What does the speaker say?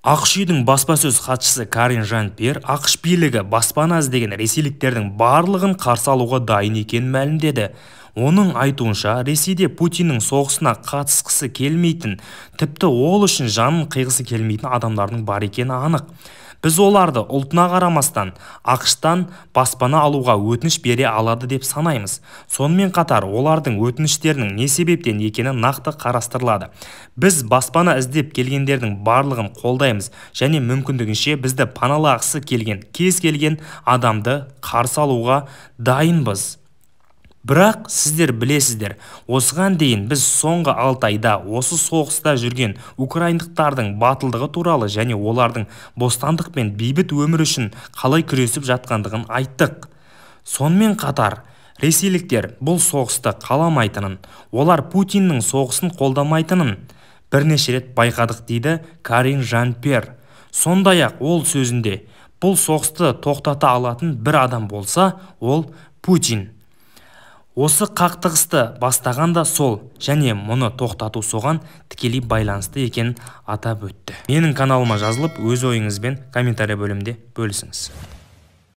АқШ үйдің баспасөз хатшысы Карин Жан-Пьер АқШ билігі баспана іздеген ресейліктердің барлығын қарсы алуға дайын екенін мәлімдеді. Оның айтуынша, Ресейде Путиннің соғысына қатысқысы келмейтін, тіпті ол үшін жанын қиғысы келмейтін адамдардың бар екені анық. Біз оларды ұлтына қарамастан АқШтан баспана алуға өтініш бере алады деп санаймыз. Сонымен қатар олардың өтініштерінің не себептен екені нақты қарастырылады. Біз баспана іздеп келгендердің барлығын қолдаймыз және мүмкіндігінше бізді паналағысы келген кез келген адамды қарсы алуға дайынбыз. Бірақ сіздер білесіздер, осыған дейін біз соңғы 6 айда осы соғыста жүрген украиндықтардың батылдығы туралы және олардың бостандық пен бейбіт өмір үшін қалай күресіп жатқандығын айттық. Сонымен қатар, ресейліктер бұл соғысты қаламайтынын, олар Путиннің соғысын қолдамайтынын бірнеше рет байқадық дейді Карин Жан-Пьер. Сондай-ақ ол сөзінде, бұл соғысты тоқтата алатын бір адам болса, ол Путин. Осы қақтығысты бастаған да сол және мұны тоқтату соған тікелей байланысты екенін атап өтті. Менің каналыма жазылып, өз ойыңызбен комментарий бөлімінде бөлісіңіз.